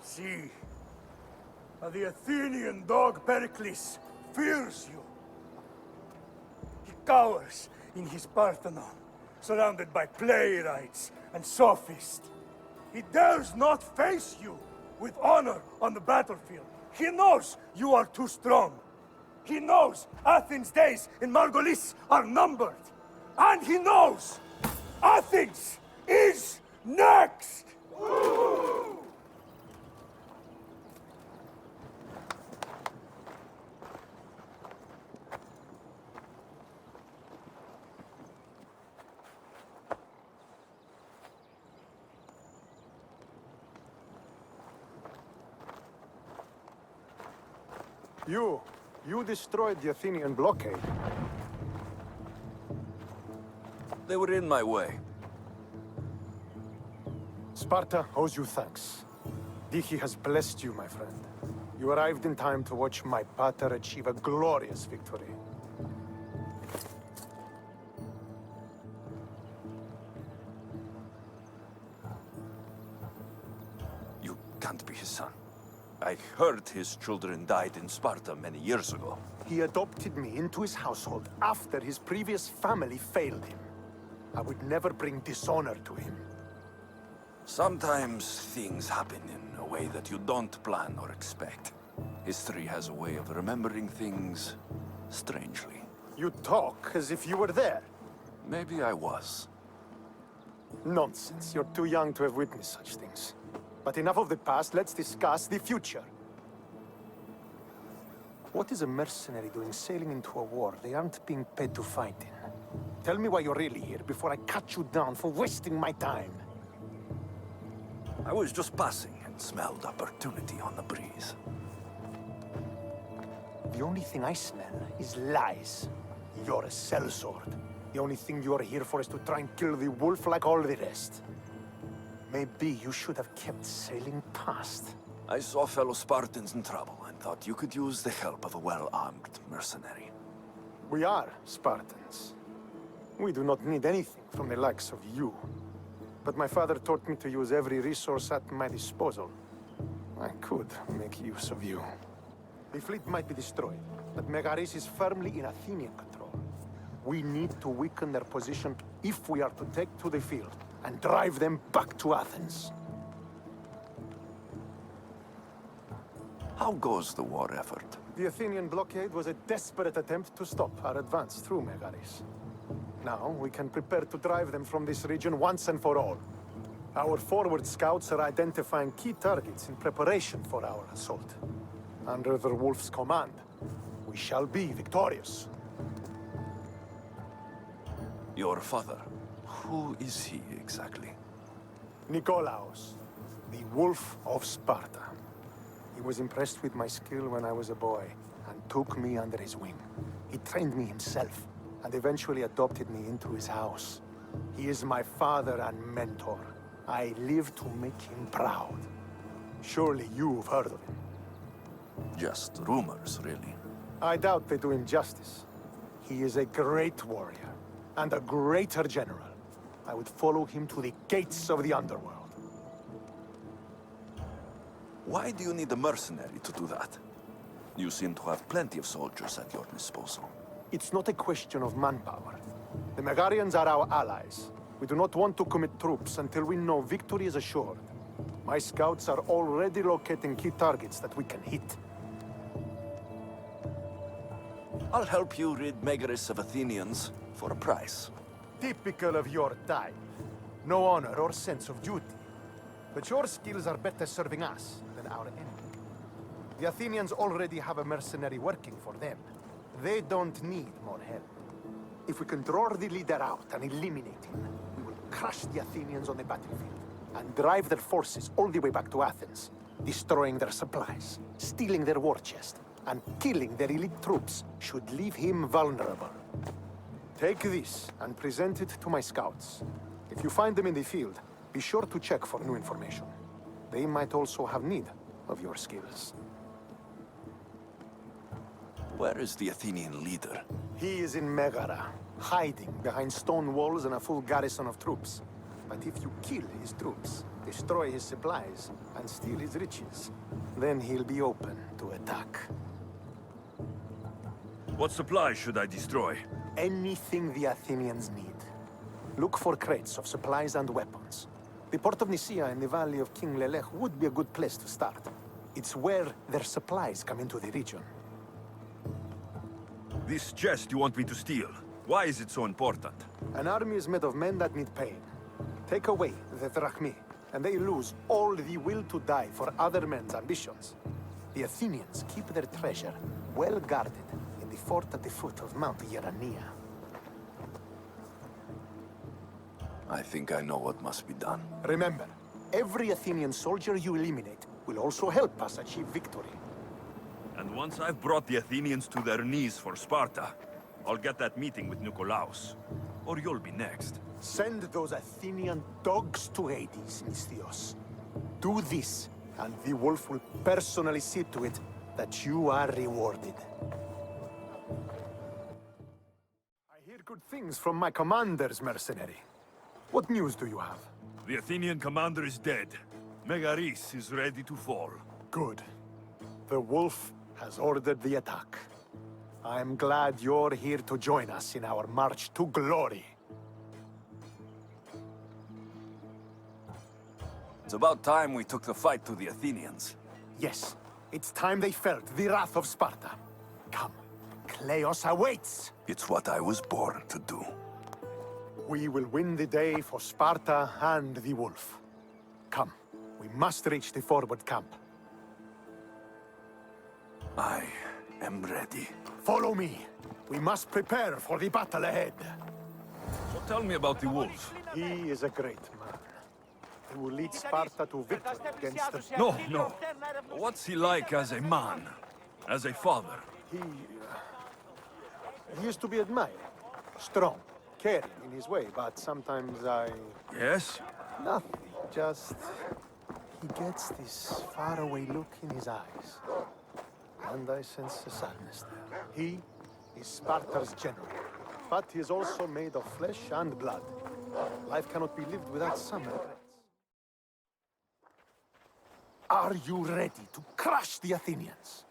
See, the Athenian dog Pericles fears you. He cowers in his Parthenon, surrounded by playwrights and sophists. He dares not face you with honor on the battlefield. He knows you are too strong. He knows Athens' days in Margolis are numbered. And he knows Athens is next! You destroyed the Athenian blockade. They were in my way. Sparta owes you thanks. Dihi has blessed you, my friend. You arrived in time to watch my pater achieve a glorious victory. You can't be his son. I heard his children died in Sparta many years ago. He adopted me into his household after his previous family failed him. I would never bring dishonor to him. Sometimes things happen in a way that you don't plan or expect. History has a way of remembering things strangely. You talk as if you were there. Maybe I was. Nonsense. You're too young to have witnessed such things. But enough of the past, let's discuss the future. What is a mercenary doing sailing into a war they aren't being paid to fight in? Tell me why you're really here before I cut you down for wasting my time. I was just passing and smelled opportunity on the breeze. The only thing I smell is lies. You're a sellsword. The only thing you're here for is to try and kill the wolf like all the rest. Maybe you should have kept sailing past. I saw fellow Spartans in trouble and thought you could use the help of a well-armed mercenary. We are Spartans. We do not need anything from the likes of you. But my father taught me to use every resource at my disposal. I could make use of you. The fleet might be destroyed, but Megaris is firmly in Athenian control. We need to weaken their position if we are to take to the field and drive them back to Athens. How goes the war effort? The Athenian blockade was a desperate attempt to stop our advance through Megaris. Now we can prepare to drive them from this region once and for all. Our forward scouts are identifying key targets in preparation for our assault. Under the Wolf's command, we shall be victorious. Your father, who is he exactly? Nikolaos, the Wolf of Sparta. He was impressed with my skill when I was a boy, and took me under his wing. He trained me himself, and eventually adopted me into his house. He is my father and mentor. I live to make him proud. Surely you've heard of him. Just rumors, really. I doubt they do him justice. He is a great warrior, and a greater general. I would follow him to the gates of the underworld. Why do you need a mercenary to do that? You seem to have plenty of soldiers at your disposal. It's not a question of manpower. The Megarians are our allies. We do not want to commit troops until we know victory is assured. My scouts are already locating key targets that we can hit. I'll help you rid Megaris of Athenians for a price. Typical of your type. No honor or sense of duty. But your skills are better serving us than our enemy. The Athenians already have a mercenary working for them. They don't need more help. If we can draw the leader out and eliminate him, we will crush the Athenians on the battlefield and drive their forces all the way back to Athens, destroying their supplies, stealing their war chest, and killing their elite troops should leave him vulnerable. Take this and present it to my scouts. If you find them in the field, be sure to check for new information. They might also have need of your skills. Where is the Athenian leader? He is in Megara, hiding behind stone walls and a full garrison of troops. But if you kill his troops, destroy his supplies, and steal his riches, then he'll be open to attack. What supplies should I destroy? Anything the Athenians need. Look for crates of supplies and weapons. The port of Nicaea in the valley of King Lelech would be a good place to start. It's where their supplies come into the region. This chest you want me to steal, why is it so important? An army is made of men that need pain. Take away the drachmi, and they lose all the will to die for other men's ambitions. The Athenians keep their treasure well guarded in the fort at the foot of Mount Ierania. I think I know what must be done. Remember, every Athenian soldier you eliminate will also help us achieve victory. And once I've brought the Athenians to their knees for Sparta, I'll get that meeting with Nikolaos. Or you'll be next. Send those Athenian dogs to Hades, Misthios. Do this, and the wolf will personally see to it that you are rewarded. I hear good things from my commanders, mercenary. What news do you have? The Athenian commander is dead. Megaris is ready to fall. Good. The wolf has ordered the attack. I'm glad you're here to join us in our march to glory. It's about time we took the fight to the Athenians. Yes, it's time they felt the wrath of Sparta. Come, Kleos awaits! It's what I was born to do. We will win the day for Sparta and the wolf. Come, we must reach the forward camp. I am ready. Follow me. We must prepare for the battle ahead. So tell me about the wolf. He is a great man. He will lead Sparta to victory against the... No. What's he like as a man? As a father? He used to be admired. Strong, caring in his way, but sometimes I... Yes? Nothing, just... He gets this faraway look in his eyes. And I sense a sadness there. He is Sparta's general, but he is also made of flesh and blood. Life cannot be lived without some regrets. Are you ready to crush the Athenians?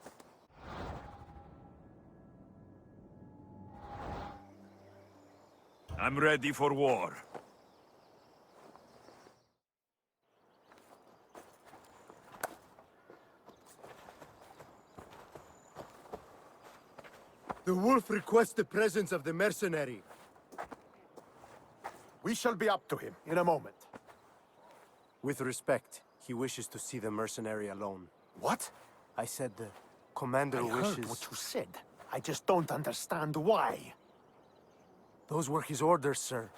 I'm ready for war. The wolf requests the presence of the mercenary. We shall be up to him in a moment. With respect, he wishes to see the mercenary alone. What? I said the commander I wishes... heard what you said. I just don't understand why. Those were his orders, sir.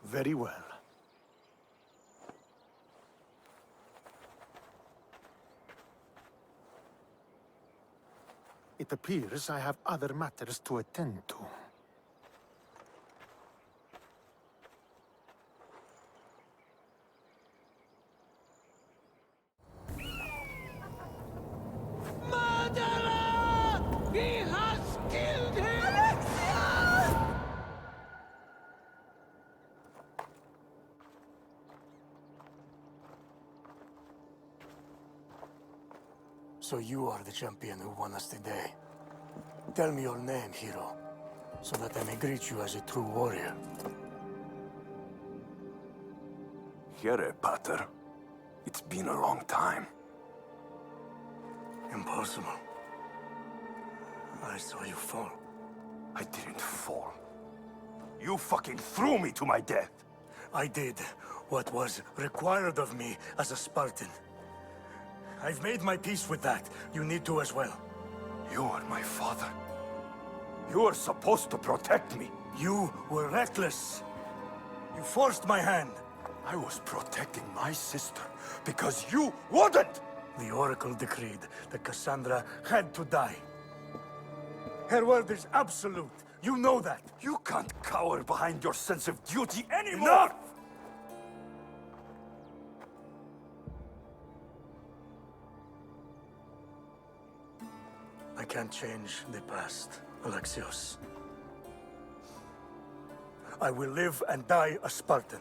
Very well. It appears I have other matters to attend to. Murderer! He has killed him! Alexios! So you are the champion who won us today. Tell me your name, hero, so that I may greet you as a true warrior. Here, Pater. It's been a long time. Impossible. I saw you fall. I didn't fall. You fucking threw me to my death! I did what was required of me as a Spartan. I've made my peace with that. You need to as well. You are my father. You are supposed to protect me. You were reckless. You forced my hand. I was protecting my sister because you wouldn't! The Oracle decreed that Cassandra had to die. Her word is absolute. You know that. You can't cower behind your sense of duty anymore! Enough! can't change the past, Alexios. I will live and die a Spartan.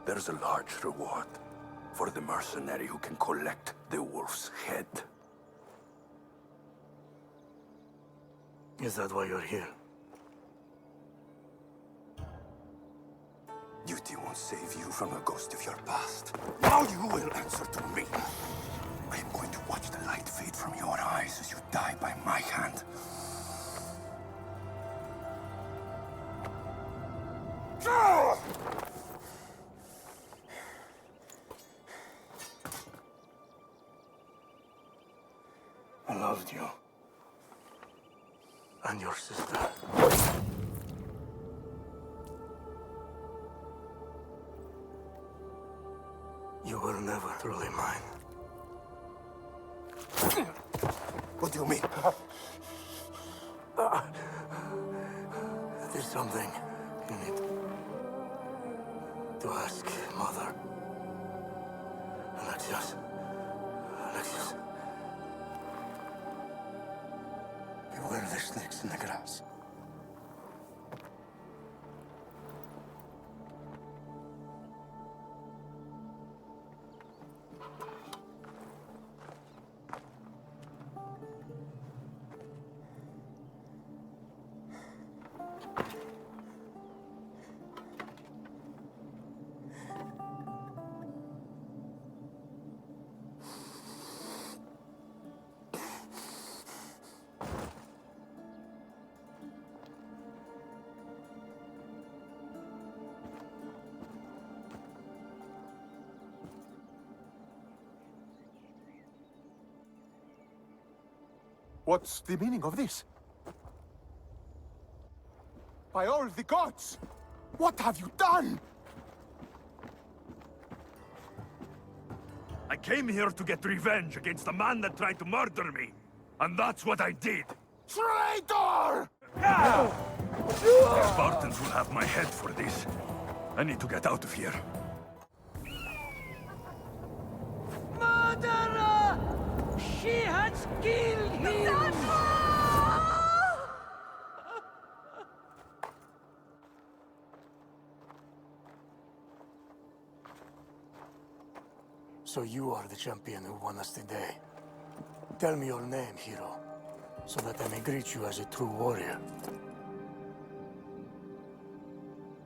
There's a large reward for the mercenary who can collect the wolf's head. Is that why you're here? Duty won't save you from the ghost of your past. Now you will answer to me. I am going to watch the light fade from your eyes as you die by my hand. I loved you. And your sister. You were never truly mine. What do you mean? There's something you need to ask, Mother. Alexios. Alexios. Beware the snakes in the grass. What's the meaning of this? By all the gods! What have you done? I came here to get revenge against the man that tried to murder me. And that's what I did. Traitor! The Spartans will have my head for this. I need to get out of here. Murderer! She has killed him! So you are the champion who won us today. Tell me your name, hero, so that I may greet you as a true warrior.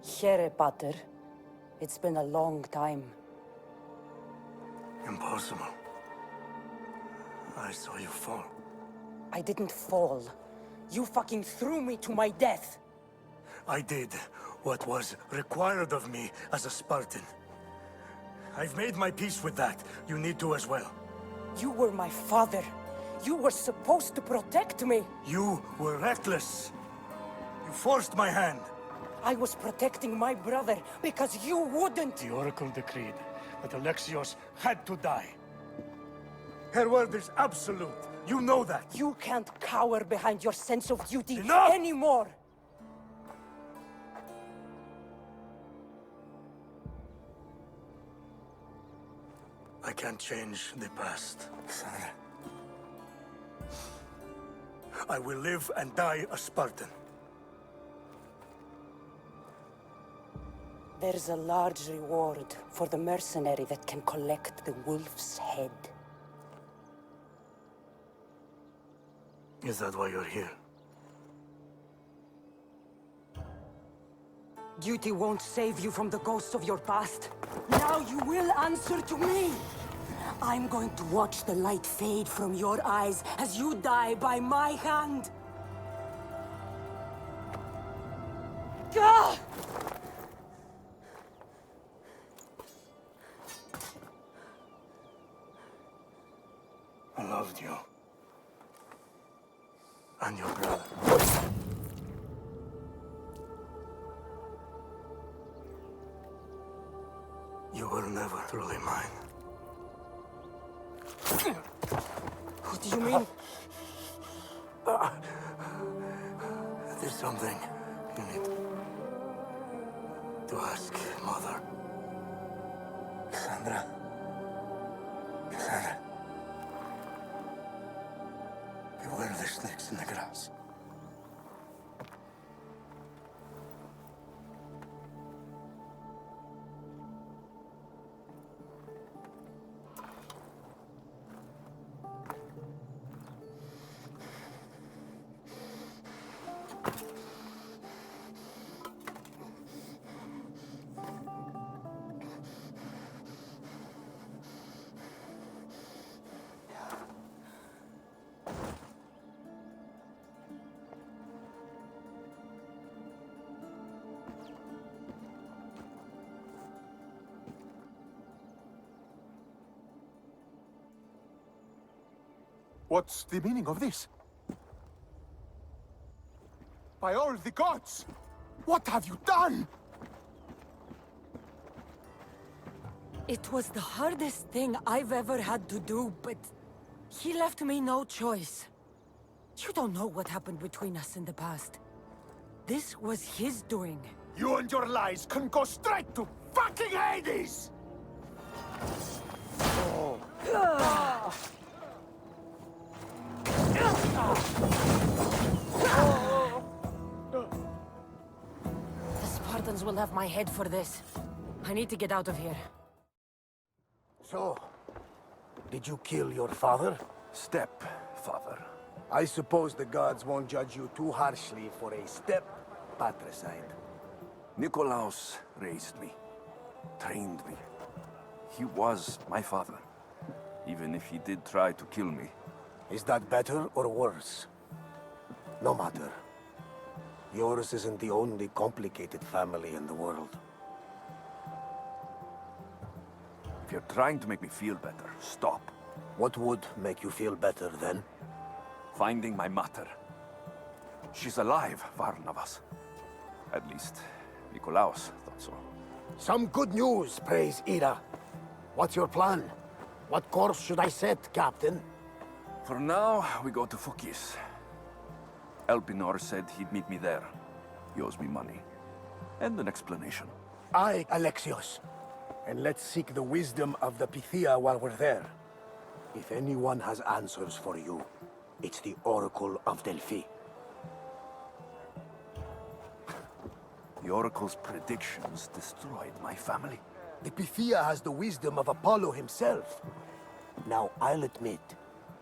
Here, Pater. It's been a long time. Impossible. I saw you fall. I didn't fall. You fucking threw me to my death. I did what was required of me as a Spartan. I've made my peace with that. You need to as well. You were my father. You were supposed to protect me. You were reckless. You forced my hand. I was protecting my brother because you wouldn't. The Oracle decreed that Alexios had to die. Her word is absolute. You know that. You can't cower behind your sense of duty Enough! anymore. I can't change the past, Cassandra. I will live and die a Spartan. There's a large reward for the mercenary that can collect the wolf's head. Is that why you're here? Duty won't save you from the ghosts of your past. Now you will answer to me! I'm going to watch the light fade from your eyes as you die by my hand! Gah! I loved you. And your brother. You were never truly mine. What do you mean? There's something you need to ask, Mother. Cassandra. Cassandra. snakes in the grass. What's the meaning of this? By all the gods! What have you done? It was the hardest thing I've ever had to do, but he left me no choice. You don't know what happened between us in the past. This was his doing. You and your lies can go straight to fucking Hades! The Spartans will have my head for this. I need to get out of here. So, did you kill your father? Stepfather. I suppose the gods won't judge you too harshly for a step-patricide. Nikolaos raised me, trained me. He was my father, even if he did try to kill me. Is that better or worse? No matter. Yours isn't the only complicated family in the world. If you're trying to make me feel better, stop. What would make you feel better then? Finding my mother. She's alive, Varnavas. At least, Nikolaos thought so. Some good news, praise Ira. What's your plan? What course should I set, Captain? For now, we go to Phokis. Elpinor said he'd meet me there. He owes me money. And an explanation. Aye, Alexios. And let's seek the wisdom of the Pythia while we're there. If anyone has answers for you, it's the Oracle of Delphi. The Oracle's predictions destroyed my family. The Pythia has the wisdom of Apollo himself. Now, I'll admit,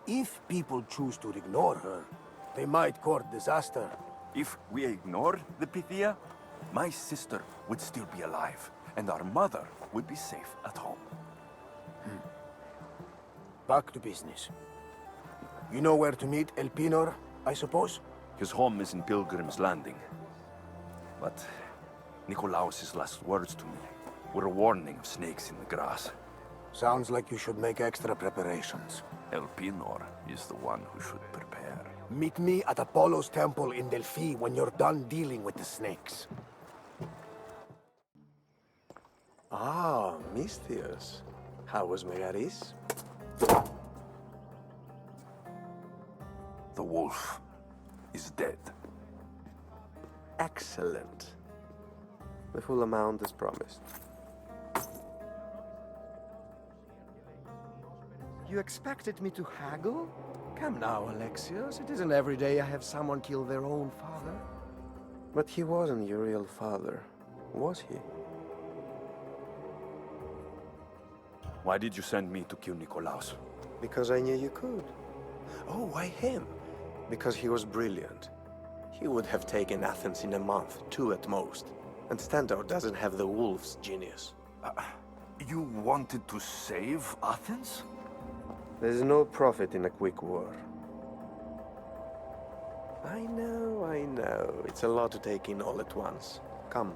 if people choose to ignore her, they might court disaster. If we ignore the Pythia, my sister would still be alive, and our mother would be safe at home. Back to business. You know where to meet Elpinor, I suppose? His home is in Pilgrim's Landing. But Nikolaos' last words to me were a warning of snakes in the grass. Sounds like you should make extra preparations. Elpinor is the one who should prepare. Meet me at Apollo's temple in Delphi when you're done dealing with the snakes. Ah, Misthios. How was Megaris? The wolf is dead. Excellent. The full amount is promised. You expected me to haggle? Come now, Alexios. It isn't every day I have someone kill their own father. But he wasn't your real father, was he? Why did you send me to kill Nikolaos? Because I knew you could. Oh, why him? Because he was brilliant. He would have taken Athens in a month, 2 at most. And Stentor doesn't have the wolf's genius. You wanted to save Athens? There's no profit in a quick war. I know. It's a lot to take in all at once. Come.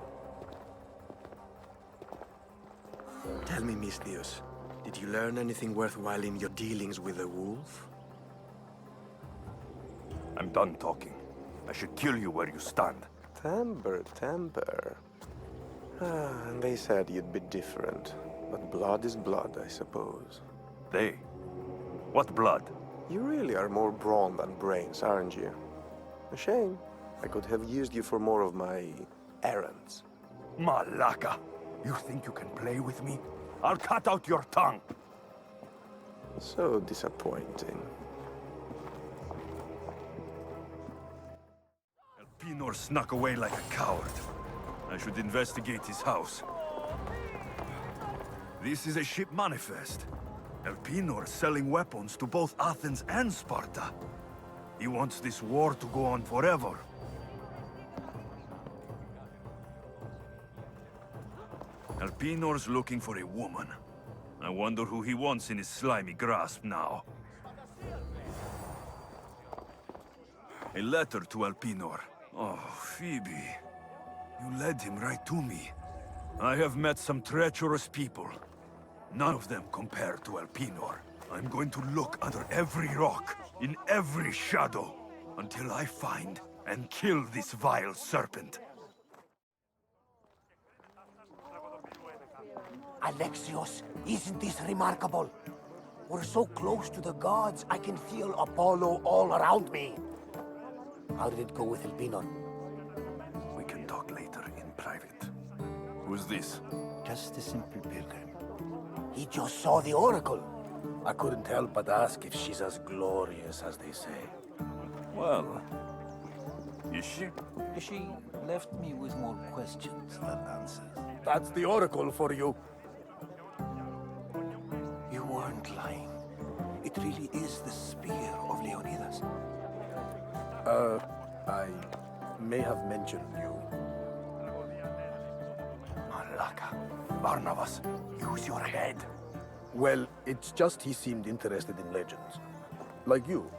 Tell me, Misthios, did you learn anything worthwhile in your dealings with the wolf? I'm done talking. I should kill you where you stand. Temper. And they said you'd be different. But blood is blood, I suppose. They? What blood? You really are more brawn than brains, aren't you? A shame. I could have used you for more of my errands. Malaka! You think you can play with me? I'll cut out your tongue! So disappointing. Alpinor snuck away like a coward. I should investigate his house. This is a ship manifest. Alpinor selling weapons to both Athens and Sparta. He wants this war to go on forever. Alpinor's looking for a woman. I wonder who he wants in his slimy grasp now. A letter to Alpinor. Oh, Phoebe. You led him right to me. I have met some treacherous people. None of them compare to Alpinor. I'm going to look under every rock, in every shadow, until I find and kill this vile serpent. Alexios, isn't this remarkable? We're so close to the gods, I can feel Apollo all around me. How did it go with Alpinor? We can talk later in private. Who's this? Just a simple pilgrim. He just saw the oracle. I couldn't help but ask if she's as glorious as they say. Well, is she? She left me with more questions than answers. That's the oracle for you. You weren't lying. It really is the spear of Leonidas. I may have mentioned you. Malaka. Barnabas, use your head. Well, it's just he seemed interested in legends. Like you.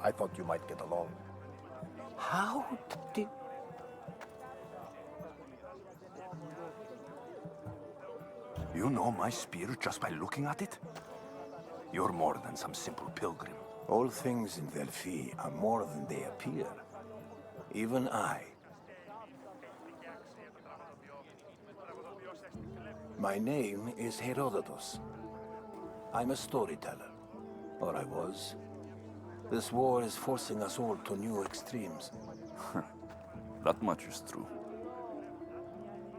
I thought you might get along. How did... You know my spear just by looking at it? You're more than some simple pilgrim. All things in Delphi are more than they appear. Even I. My name is Herodotus. I'm a storyteller. Or I was. This war is forcing us all to new extremes. That much is true.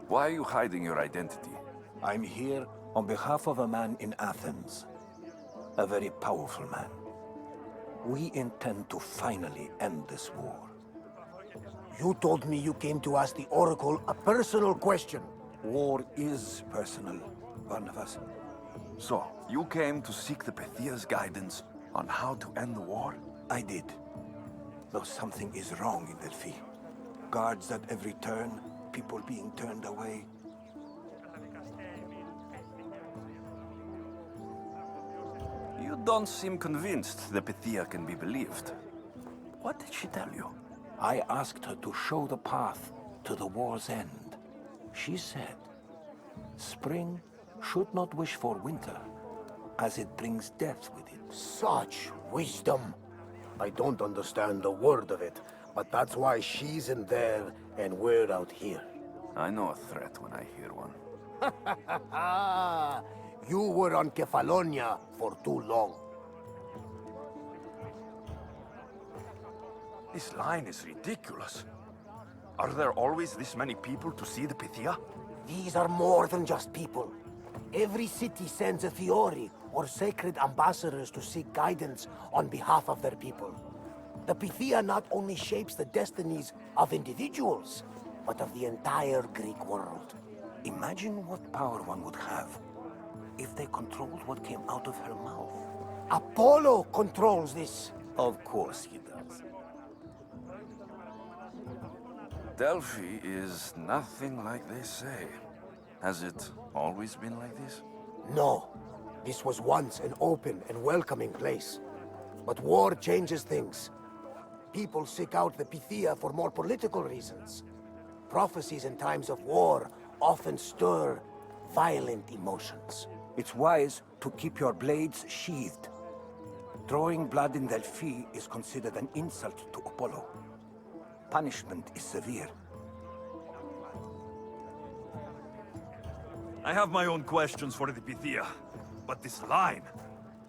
Why are you hiding your identity? I'm here on behalf of a man in Athens. A very powerful man. We intend to finally end this war. You told me you came to ask the oracle a personal question. War is personal, Barnabas. So, you came to seek the Pythia's guidance on how to end the war? I did. Though something is wrong in Delphi. Guards at every turn, people being turned away. You don't seem convinced the Pythia can be believed. What did she tell you? I asked her to show the path to the war's end. She said, spring should not wish for winter, as it brings death with it. Such wisdom. I don't understand a word of it, but that's why she's in there and we're out here. I know a threat when I hear one. You were on Kefalonia for too long. This line is ridiculous. Are there always this many people to see the Pythia? These are more than just people. Every city sends a Fiori or sacred ambassadors to seek guidance on behalf of their people. The Pythia not only shapes the destinies of individuals, but of the entire Greek world. Imagine what power one would have if they controlled what came out of her mouth. Apollo controls this. Of course he does. Delphi is nothing like they say. Has it always been like this? No. This was once an open and welcoming place. But war changes things. People seek out the Pythia for more political reasons. Prophecies in times of war often stir violent emotions. It's wise to keep your blades sheathed. Drawing blood in Delphi is considered an insult to Apollo. Punishment is severe. I have my own questions for the Pythia, but this line...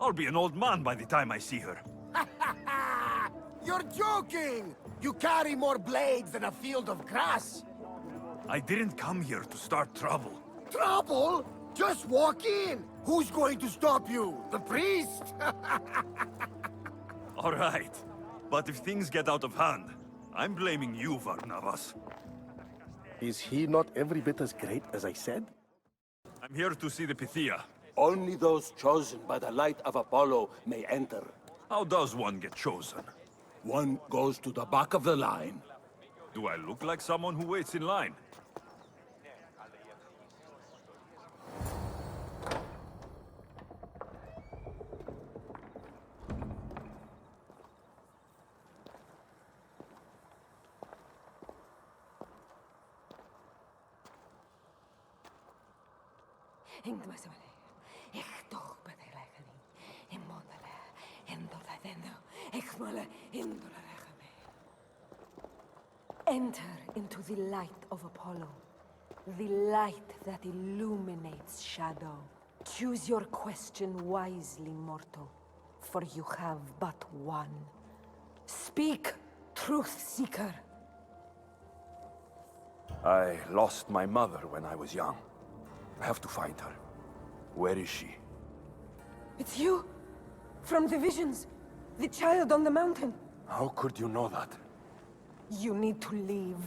I'll be an old man by the time I see her. You're joking! You carry more blades than a field of grass! I didn't come here to start trouble. Trouble? Just walk in! Who's going to stop you? The priest? All right, but if things get out of hand, I'm blaming you, Varnavas. Is he not every bit as great as I said? I'm here to see the Pythia. Only those chosen by the light of Apollo may enter. How does one get chosen? One goes to the back of the line. Do I look like someone who waits in line? Enter into the light of Apollo, the light that illuminates shadow. Choose your question wisely, mortal, for you have but one. Speak, truth seeker. I lost my mother when I was young. I have to find her. Where is she? It's you? From the visions? The child on the mountain? How could you know that? You need to leave.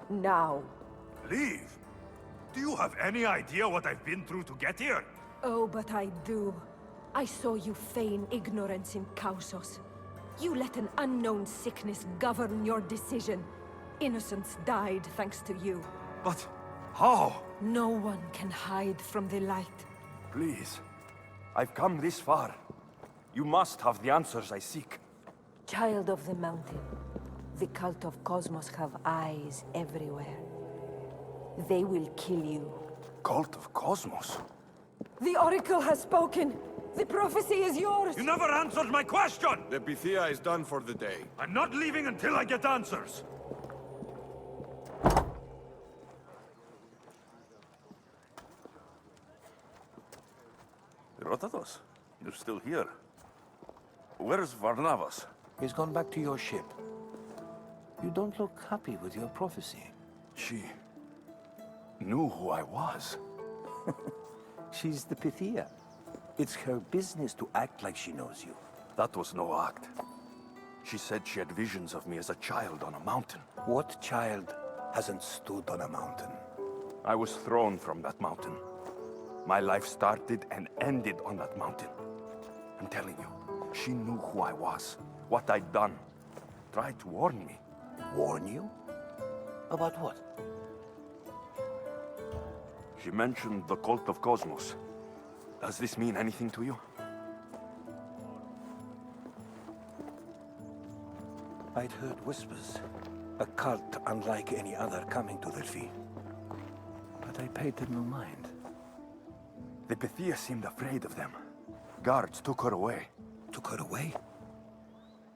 Now. Leave? Do you have any idea what I've been through to get here? Oh, but I do. I saw you feign ignorance in Kausos. You let an unknown sickness govern your decision. Innocents died thanks to you. But how? No one can hide from the light. Please. I've come this far. You must have the answers I seek. Child of the mountain, the cult of Cosmos have eyes everywhere. They will kill you. Cult of Cosmos? The Oracle has spoken! The prophecy is yours! You never answered my question! The Pythia is done for the day. I'm not leaving until I get answers! Herodotus, you're still here. Where's Varnavas? He's gone back to your ship. You don't look happy with your prophecy. She knew who I was. She's the Pythia. It's her business to act like she knows you. That was no act. She said she had visions of me as a child on a mountain. What child hasn't stood on a mountain? I was thrown from that mountain. My life started and ended on that mountain. I'm telling you, she knew who I was, what I'd done. Tried to warn me. Warn you? About what? She mentioned the cult of Cosmos. Does this mean anything to you? I'd heard whispers. A cult unlike any other coming to Delphi. But I paid them no mind. The Pythia seemed afraid of them. Guards took her away. Took her away?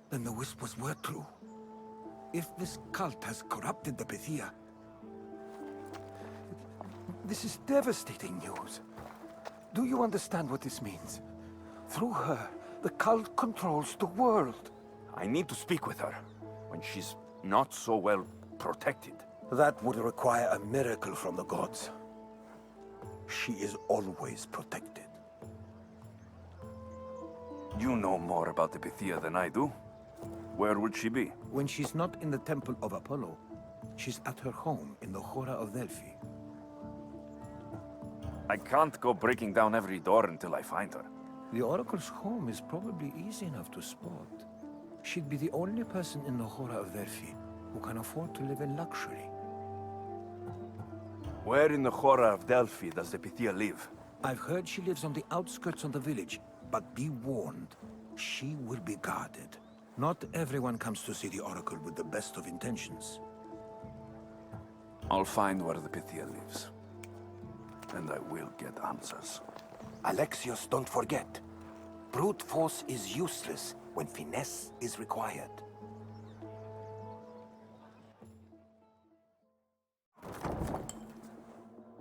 Then the whispers were true. If this cult has corrupted the Pythia, this is devastating news. Do you understand what this means? Through her, the cult controls the world. I need to speak with her, when she's not so well protected. That would require a miracle from the gods. She is always protected. You know more about the Pythia than I do. Where would she be? When she's not in the Temple of Apollo, she's at her home in the Hora of Delphi. I can't go breaking down every door until I find her. The Oracle's home is probably easy enough to spot. She'd be the only person in the Hora of Delphi who can afford to live in luxury. Where in the Hora of Delphi does the Pythia live? I've heard she lives on the outskirts of the village, but be warned, she will be guarded. Not everyone comes to see the Oracle with the best of intentions. I'll find where the Pythia lives. And I will get answers. Alexios, don't forget. Brute force is useless when finesse is required.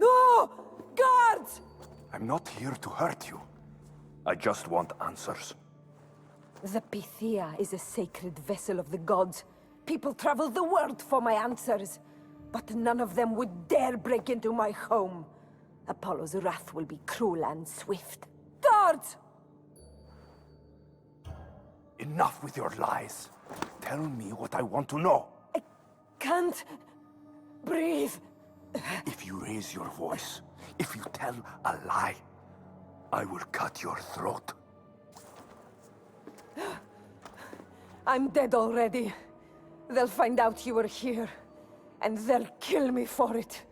No! Guards! I'm not here to hurt you. I just want answers. The Pythia is a sacred vessel of the gods. People travel the world for my answers. But none of them would dare break into my home. Apollo's wrath will be cruel and swift. Guards! Enough with your lies. Tell me what I want to know. can't breathe. If you raise your voice, if you tell a lie, I will cut your throat. I'm dead already. They'll find out you were here, and they'll kill me for it.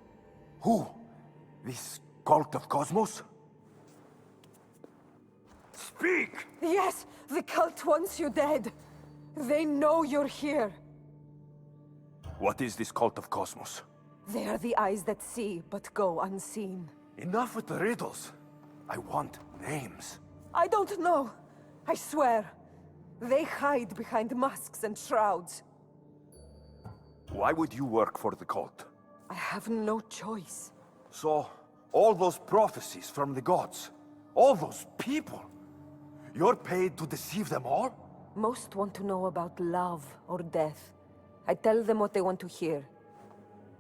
Who? This cult of Cosmos? Speak! Yes, the cult wants you dead. They know you're here. What is this cult of Cosmos? They are the eyes that see, but go unseen. Enough with the riddles. I want names. I don't know. I swear. They hide behind masks and shrouds. Why would you work for the cult? I have no choice. So, all those prophecies from the gods, all those people, you're paid to deceive them all? Most want to know about love or death. I tell them what they want to hear.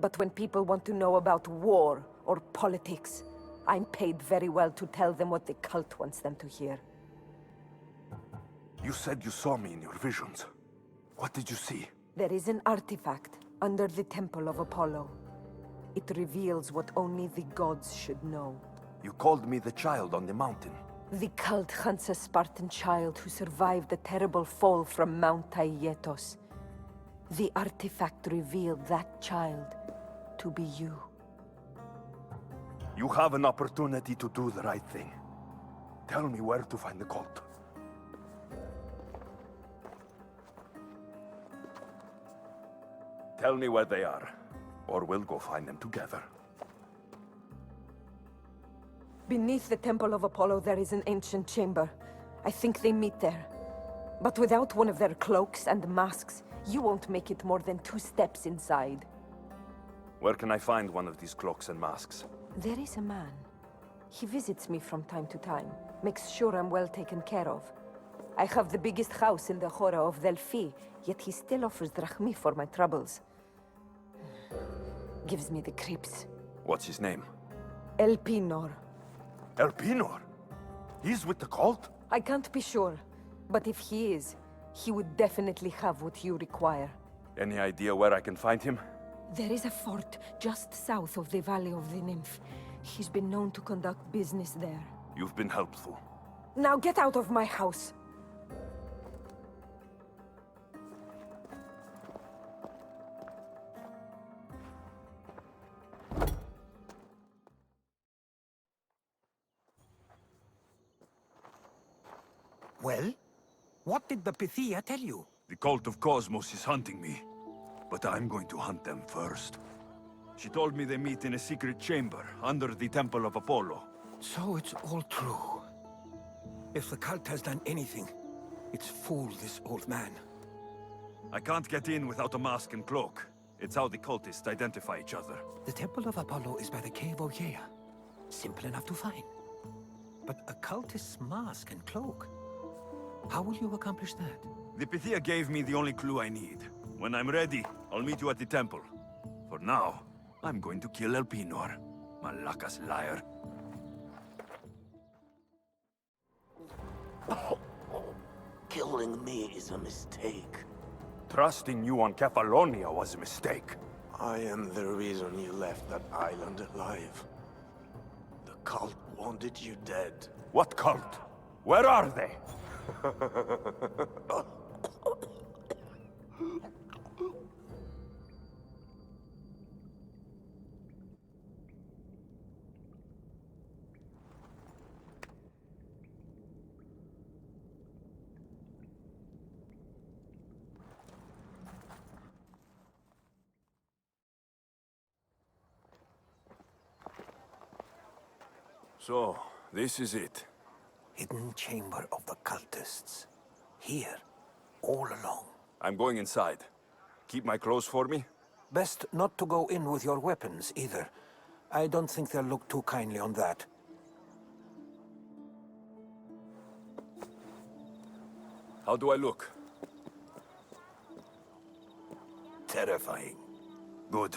But when people want to know about war or politics, I'm paid very well to tell them what the cult wants them to hear. You said you saw me in your visions. What did you see? There is an artifact under the Temple of Apollo. It reveals what only the gods should know. You called me the child on the mountain. The cult hunts a Spartan child who survived the terrible fall from Mount Aietos. The artifact revealed that child to be you. You have an opportunity to do the right thing. Tell me where to find the cult. Tell me where they are, or we'll go find them together. Beneath the Temple of Apollo there is an ancient chamber. I think they meet there. But without one of their cloaks and masks, you won't make it more than 2 steps inside. Where can I find one of these cloaks and masks? There is a man. He visits me from time to time, makes sure I'm well taken care of. I have the biggest house in the Hora of Delphi, yet he still offers drachmi for my troubles. Gives me the creeps. What's his name? Elpinor. Elpinor? He's with the cult? I can't be sure, but if he is, he would definitely have what you require. Any idea where I can find him? There is a fort just south of the Valley of the Nymph. He's been known to conduct business there. You've been helpful. Now get out of my house! Well? What did the Pythia tell you? The cult of Cosmos is hunting me, but I'm going to hunt them first. She told me they meet in a secret chamber under the Temple of Apollo. So it's all true. If the cult has done anything, it's fooled this old man. I can't get in without a mask and cloak. It's how the cultists identify each other. The Temple of Apollo is by the Cave Ogyea. Simple enough to find. But a cultist's mask and cloak? How will you accomplish that? The Pythia gave me the only clue I need. When I'm ready, I'll meet you at the temple. For now, I'm going to kill Elpinor. Malaka's liar. Killing me is a mistake. Trusting you on Kefalonia was a mistake. I am the reason you left that island alive. The cult wanted you dead. What cult? Where are they? So, this is it. Hidden chamber of the cultists. Here, all alone. I'm going inside. Keep my clothes for me? Best not to go in with your weapons, either. I don't think they'll look too kindly on that. How do I look? Terrifying. Good.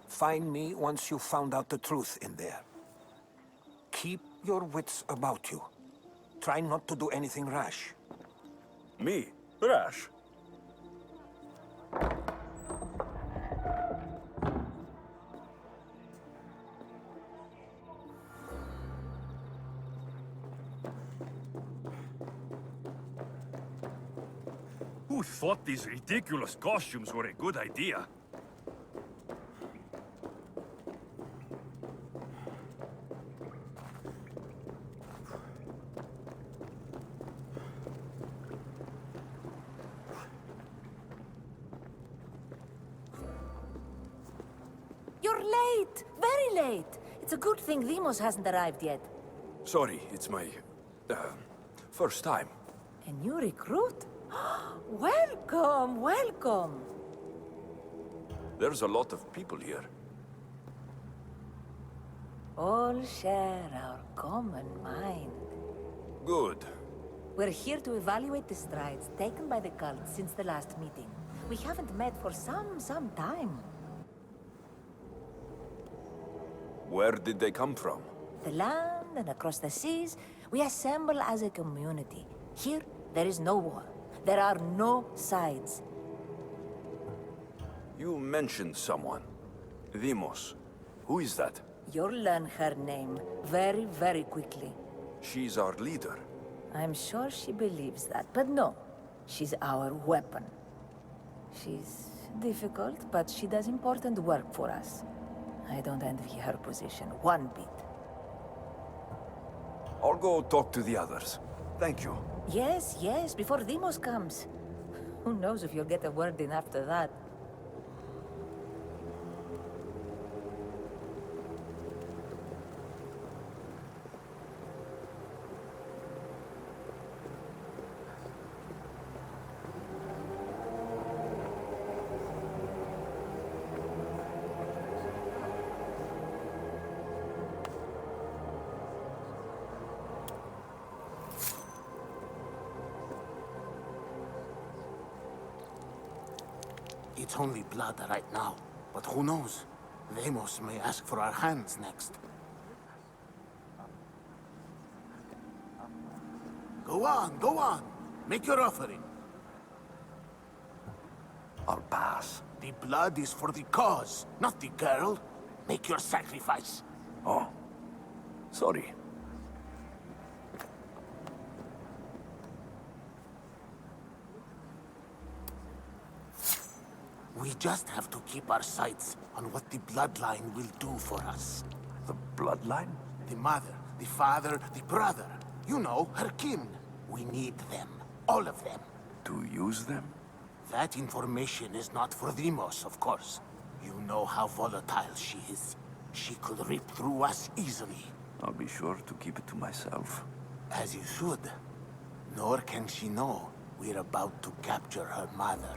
Find me once you've found out the truth in there. Keep your wits about you. Try not to do anything rash. Me? Rash? Who thought these ridiculous costumes were a good idea? You're late! Very late! It's a good thing Demos hasn't arrived yet. Sorry, it's my... first time. A new recruit? Welcome, welcome! There's a lot of people here. All share our common mind. Good. We're here to evaluate the strides taken by the cult since the last meeting. We haven't met for some time. Where did they come from? The land and across the seas, we assemble as a community. Here, there is no war. There are no sides. You mentioned someone. Demos. Who is that? You'll learn her name very, very quickly. She's our leader. I'm sure she believes that, but no. She's our weapon. She's difficult, but she does important work for us. I don't envy her position one bit. I'll go talk to the others. Thank you. Yes, yes, before Demos comes. Who knows if you'll get a word in after that. It's only blood right now, but who knows? Demos may ask for our hands next. Go on, go on. Make your offering. I'll pass. The blood is for the cause, not the girl. Make your sacrifice. Oh, sorry. We just have to keep our sights on what the bloodline will do for us. The bloodline? The mother, the father, the brother. You know, her kin. We need them. All of them. To use them? That information is not for Demos, of course. You know how volatile she is. She could rip through us easily. I'll be sure to keep it to myself. As you should. Nor can she know we're about to capture her mother.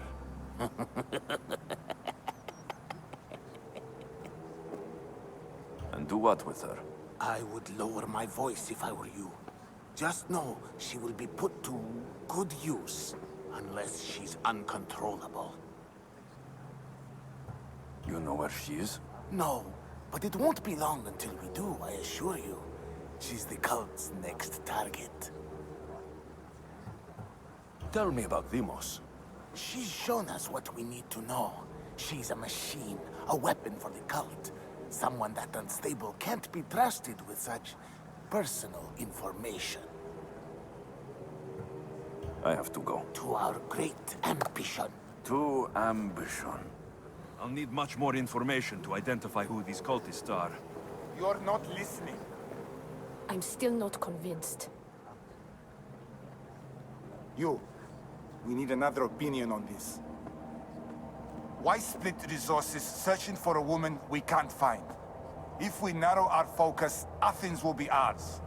And do what with her? I would lower my voice if I were you. Just know she will be put to good use, unless she's uncontrollable. You know where she is? No, but it won't be long until we do, I assure you. She's the cult's next target. Tell me about Demos. She's shown us what we need to know. She's a machine, a weapon for the cult. Someone that unstable can't be trusted with such personal information. I have to go. To our great ambition. To ambition. I'll need much more information to identify who these cultists are. You're not listening. I'm still not convinced. You. We need another opinion on this. Why split resources searching for a woman we can't find? If we narrow our focus, Athens will be ours.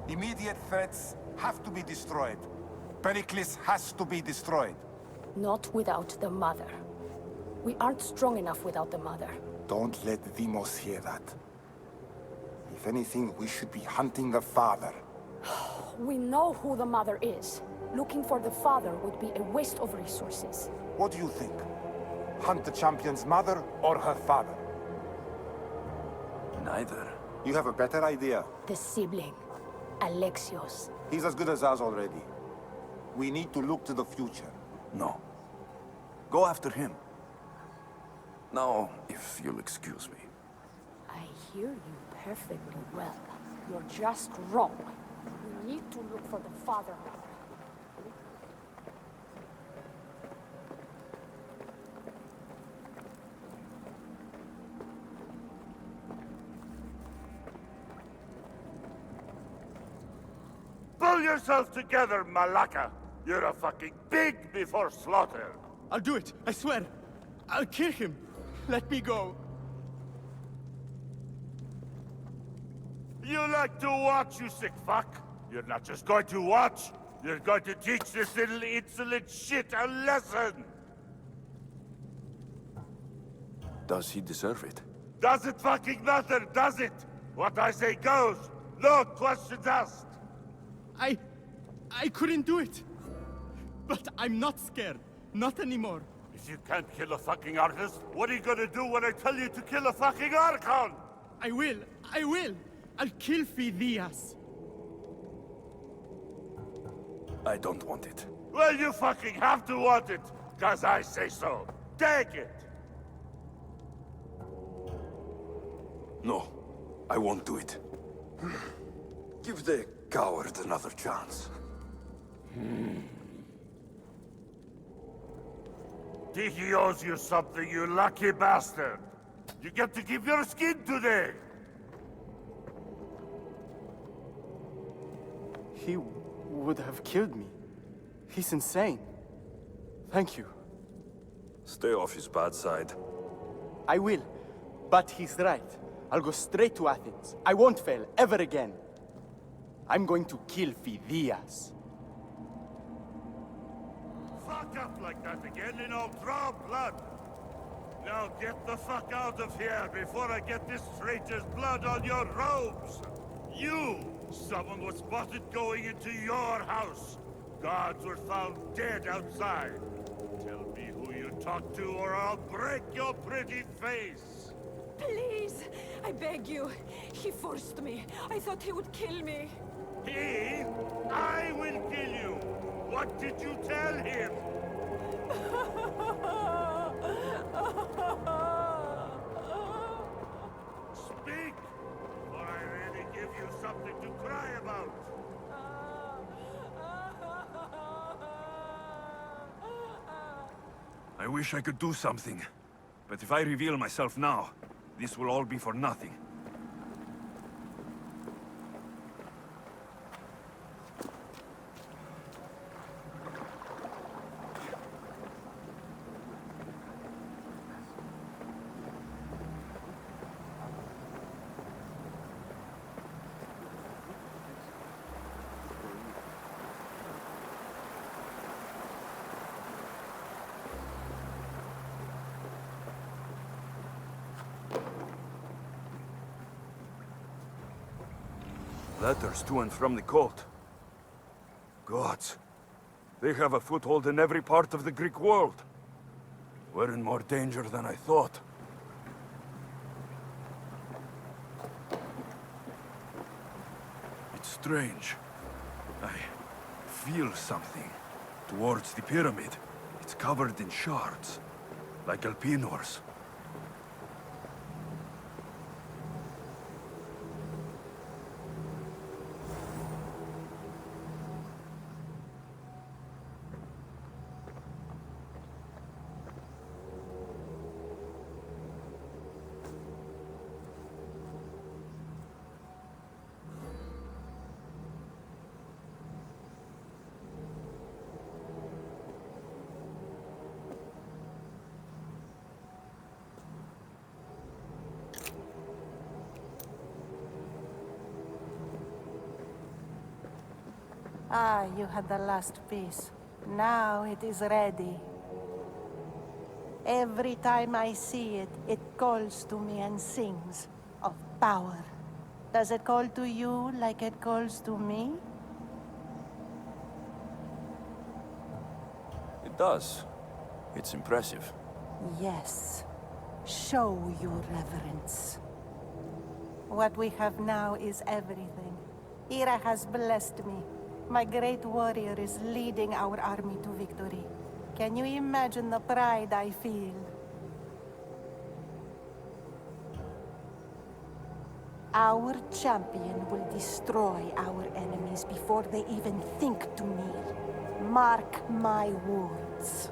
Immediate threats have to be destroyed. Pericles has to be destroyed. Not without the mother. We aren't strong enough without the mother. Don't let Demos hear that. If anything, we should be hunting the father. We know who the mother is. Looking for the father would be a waste of resources. What do you think? Hunt the champion's mother or her father? Neither. You have a better idea. The sibling, Alexios. He's as good as ours already. We need to look to the future. No. Go after him. Now, if you'll excuse me. I hear you perfectly well. You're just wrong. We need to for the father. Pull yourself together, Malaka! You're a fucking pig before slaughter! I'll do it, I swear! I'll kill him! Let me go! You like to watch, you sick fuck? You're not just going to watch, you're going to teach this little insolent shit a lesson! Does he deserve it? Does it fucking matter, does it? What I say goes, no questions asked! I couldn't do it! But I'm not scared. Not anymore. If you can't kill a fucking artist, what are you gonna do when I tell you to kill a fucking Archon? I will! I'll kill Phidias! I don't want it. Well, you fucking have to want it, 'cause I say so. Take it! No, I won't do it. Give the coward another chance. He owes you something, you lucky bastard! You get to keep your skin today! He would have killed me. He's insane. Thank you. Stay off his bad side. I will. But he's right. I'll go straight to Athens. I won't fail ever again. I'm going to kill Phidias. Fuck up like that again and I'll draw blood! Now get the fuck out of here before I get this traitor's blood on your robes! You! Someone was spotted going into your house! Guards were found dead outside! Tell me who you talked to or I'll break your pretty face! Please, I beg you. He forced me. I thought he would kill me. He? I will kill you! What did you tell him? Speak! Or I really give you something to cry about! I wish I could do something. But if I reveal myself now, this will all be for nothing. Letters to and from the cult. Gods. They have a foothold in every part of the Greek world. We're in more danger than I thought. It's strange. I feel something towards the pyramid. It's covered in shards, like Alpinors. Ah, you had the last piece. Now it is ready. Every time I see it, it calls to me and sings of power. Does it call to you like it calls to me? It does. It's impressive. Yes. Show your reverence. What we have now is everything. Ira has blessed me. My great warrior is leading our army to victory. Can you imagine the pride I feel? Our champion will destroy our enemies before they even think to kneel. Mark my words.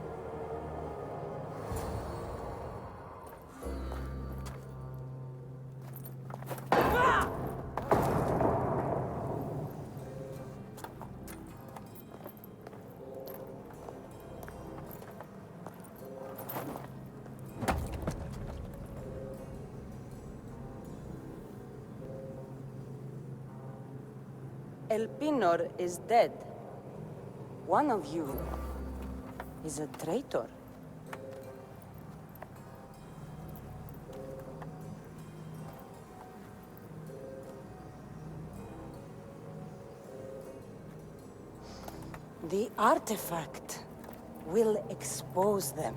El Pinor is dead. One of you is a traitor. The artifact will expose them.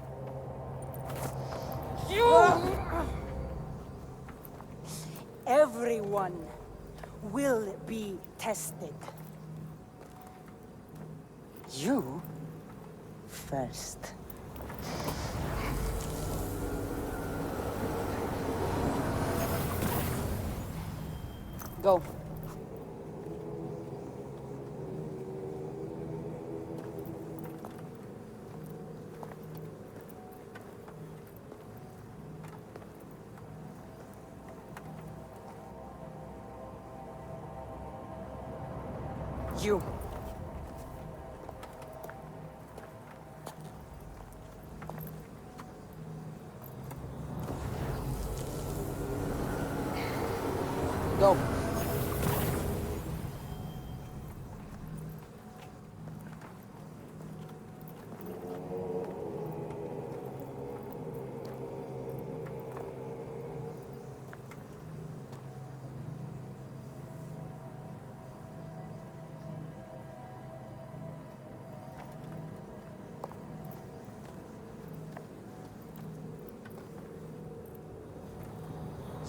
Everyone will be tested. You first. Go. You. Go.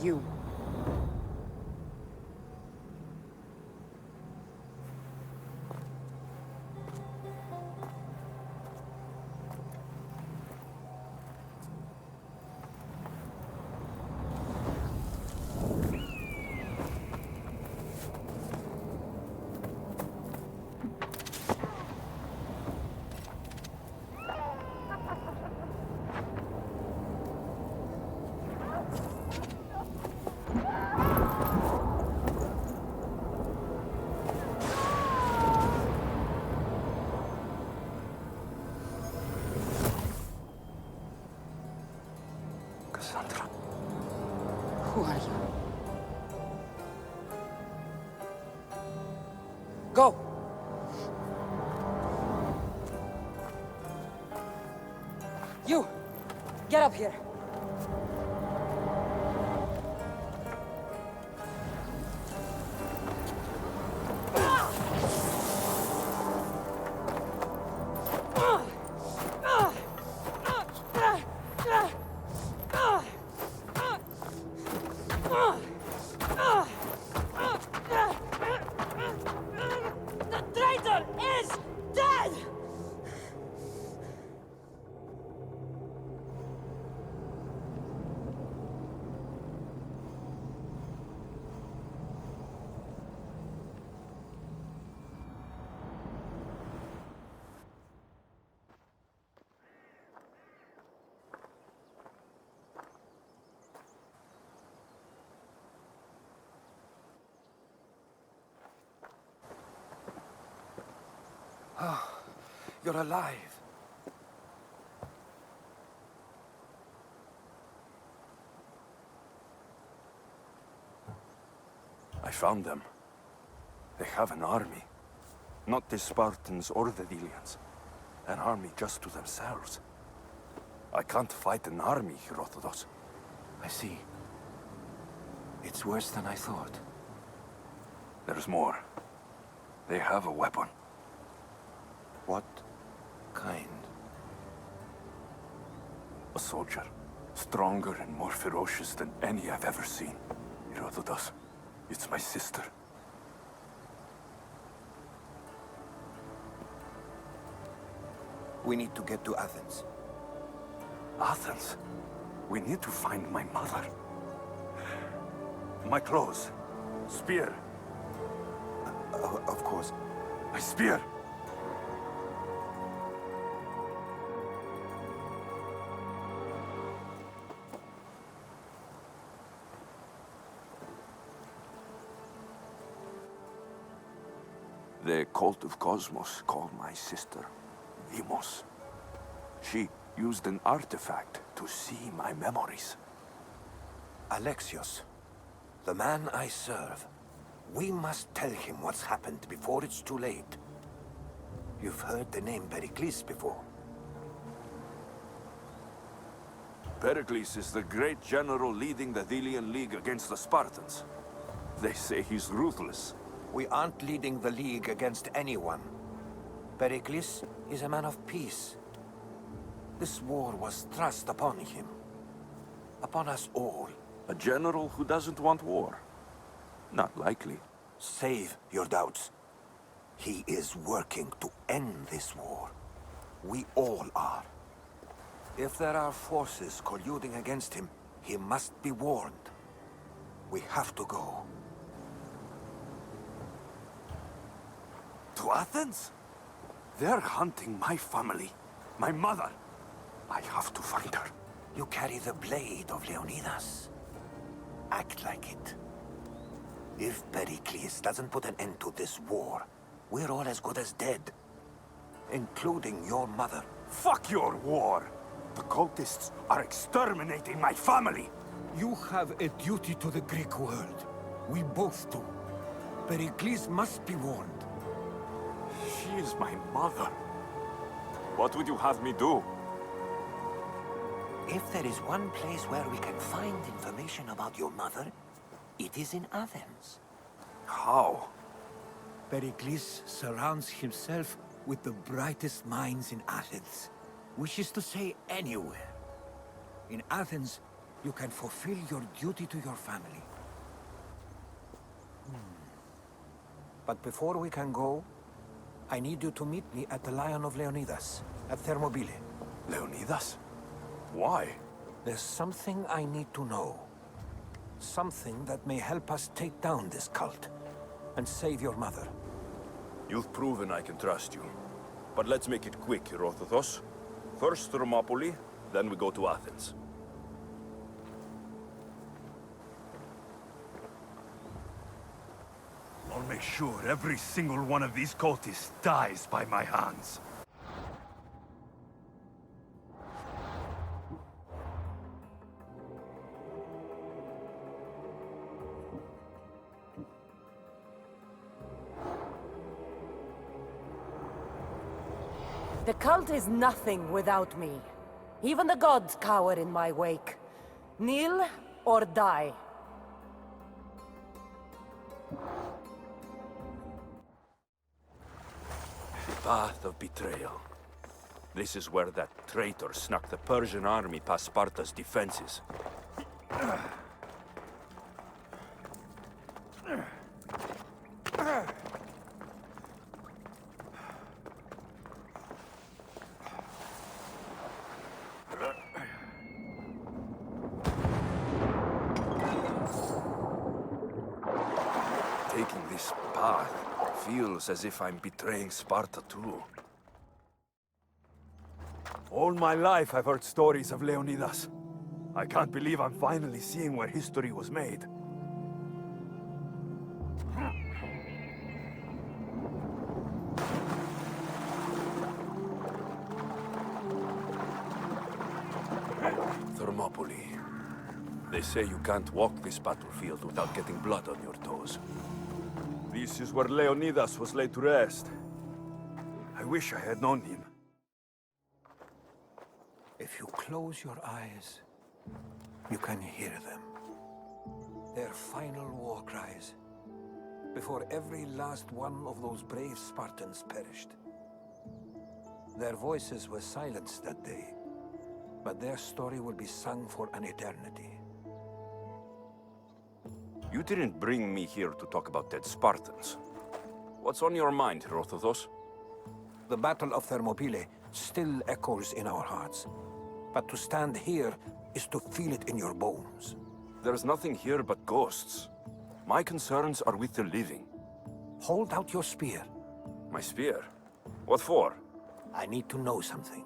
You. Cassandra. Who are you? Go! You! Get up here! The traitor is dead! You're alive. I found them. They have an army. Not the Spartans or the Delians. An army just to themselves. I can't fight an army, Herodotus. I see. It's worse than I thought. There's more. They have a weapon. What kind? A soldier. Stronger and more ferocious than any I've ever seen. Herodotus. It's my sister. We need to get to Athens. Athens? We need to find my mother. My clothes. Spear. Of course. My spear! The cult of Cosmos called my sister Demos. She used an artifact to see my memories. Alexios, the man I serve. We must tell him what's happened before it's too late. You've heard the name Pericles before. Pericles is the great general leading the Delian League against the Spartans. They say he's ruthless. We aren't leading the League against anyone. Pericles is a man of peace. This war was thrust upon him. Upon us all. A general who doesn't want war? Not likely. Save your doubts. He is working to end this war. We all are. If there are forces colluding against him, he must be warned. We have to go. To Athens? They're hunting my family. My mother. I have to find her. You carry the blade of Leonidas. Act like it. If Pericles doesn't put an end to this war, we're all as good as dead. Including your mother. Fuck your war! The cultists are exterminating my family! You have a duty to the Greek world. We both do. Pericles must be warned. She is my mother. What would you have me do? If there is one place where we can find information about your mother, it is in Athens. How? Pericles surrounds himself with the brightest minds in Athens. Which is to say, anywhere. In Athens, you can fulfill your duty to your family. But before we can go, I need you to meet me at the Lion of Leonidas, at Thermopylae. Leonidas? Why? There's something I need to know. Something that may help us take down this cult and save your mother. You've proven I can trust you. But let's make it quick, Herodotos. First Thermopylae, then we go to Athens. I'll make sure every single one of these cultists dies by my hands. The cult is nothing without me. Even the gods cower in my wake. Kneel or die. Path of betrayal. This is where that traitor snuck the Persian army past Sparta's defenses. Taking this path feels as if I'm betraying Sparta too. All my life I've heard stories of Leonidas. I can't believe I'm finally seeing where history was made. Thermopylae. They say you can't walk this battlefield without getting blood on your toes. This is where Leonidas was laid to rest. I wish I had known him. If you close your eyes, you can hear them. Their final war cries, before every last one of those brave Spartans perished. Their voices were silenced that day, but their story will be sung for an eternity. You didn't bring me here to talk about dead Spartans. What's on your mind, Herodotos? The Battle of Thermopylae still echoes in our hearts. But to stand here is to feel it in your bones. There's nothing here but ghosts. My concerns are with the living. Hold out your spear. My spear? What for? I need to know something.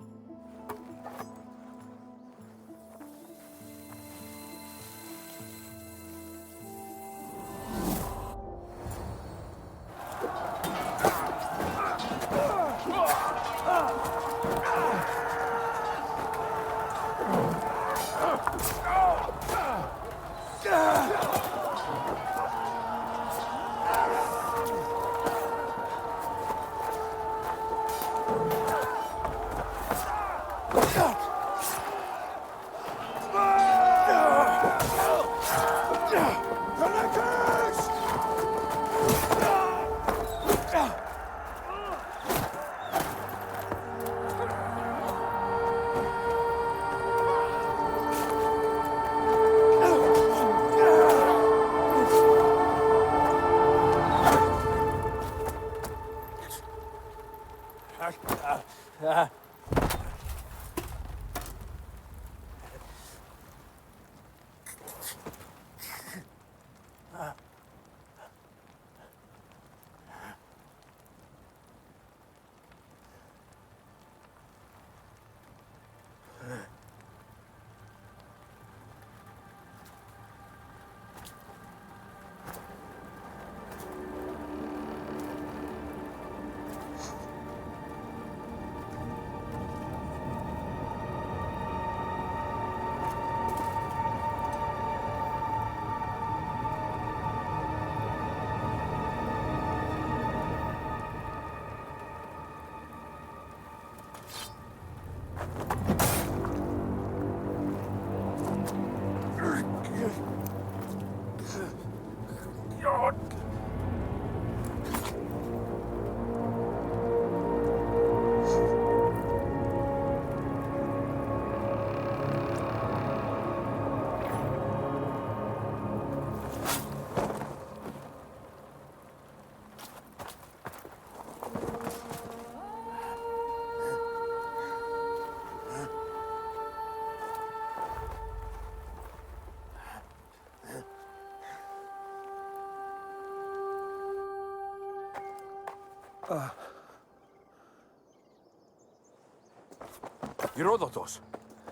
Herodotus!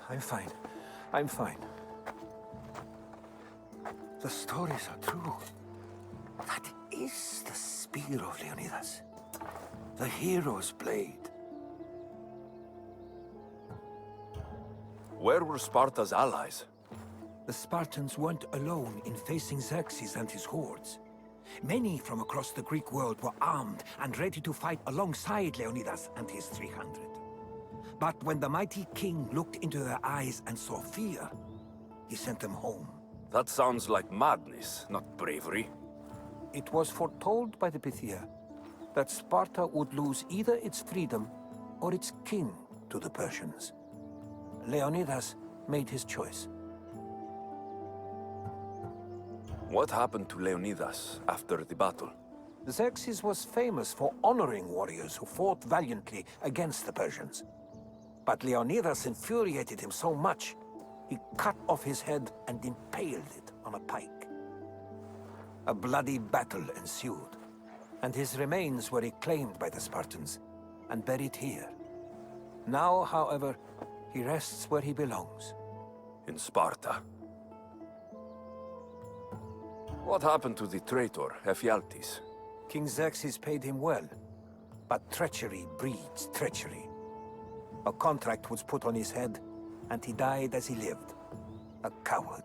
I'm fine. I'm fine. The stories are true. That is the spear of Leonidas. The hero's blade. Where were Sparta's allies? The Spartans weren't alone in facing Xerxes and his hordes. Many from across the Greek world were armed and ready to fight alongside Leonidas and his 300. But when the mighty king looked into their eyes and saw fear, he sent them home. That sounds like madness, not bravery. It was foretold by the Pythia that Sparta would lose either its freedom or its king to the Persians. Leonidas made his choice. What happened to Leonidas after the battle? Xerxes was famous for honoring warriors who fought valiantly against the Persians. But Leonidas infuriated him so much, he cut off his head and impaled it on a pike. A bloody battle ensued, and his remains were reclaimed by the Spartans and buried here. Now, however, he rests where he belongs. In Sparta. What happened to the traitor, Ephialtes? King Xerxes paid him well, but treachery breeds treachery. A contract was put on his head, and he died as he lived. A coward.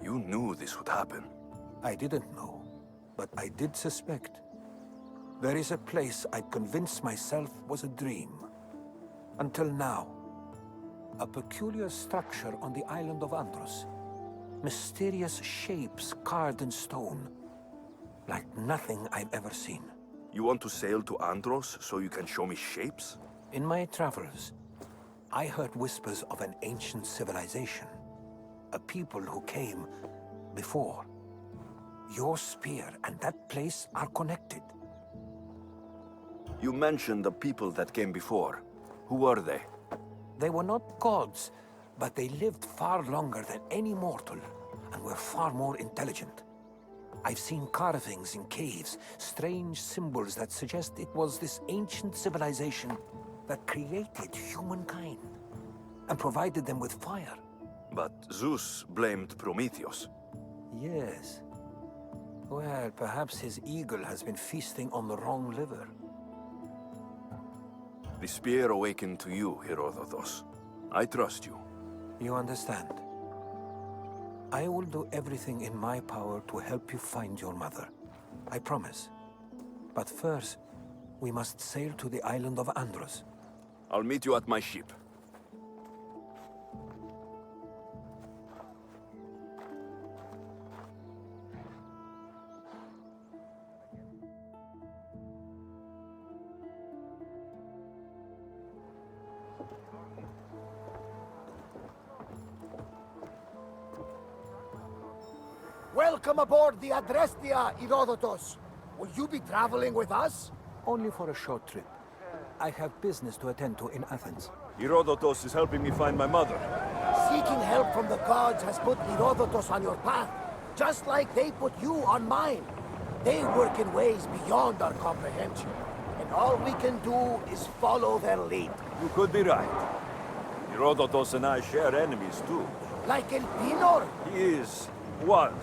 You knew this would happen. I didn't know, but I did suspect. There is a place I'd convinced myself was a dream. Until now. A peculiar structure on the island of Andros. Mysterious shapes carved in stone. Like nothing I've ever seen. You want to sail to Andros so you can show me shapes? In my travels, I heard whispers of an ancient civilization. A people who came before. Your spear and that place are connected. You mentioned the people that came before. Who were they? They were not gods, but they lived far longer than any mortal, and and were far more intelligent. I've seen carvings in caves, strange symbols that suggest it was this ancient civilization that created humankind and provided them with fire. But Zeus blamed Prometheus. Yes. Well, perhaps his eagle has been feasting on the wrong liver. The spear awakened to you, Herodotus. I trust you. You understand? I will do everything in my power to help you find your mother. I promise. But first, we must sail to the island of Andros. I'll meet you at my ship. Welcome aboard the Adrestia, Herodotus. Will you be traveling with us? Only for a short trip. I have business to attend to in Athens. Herodotus is helping me find my mother. Seeking help from the gods has put Herodotus on your path, just like they put you on mine. They work in ways beyond our comprehension, and all we can do is follow their lead. You could be right. Herodotus and I share enemies too. Like Elpinor? He was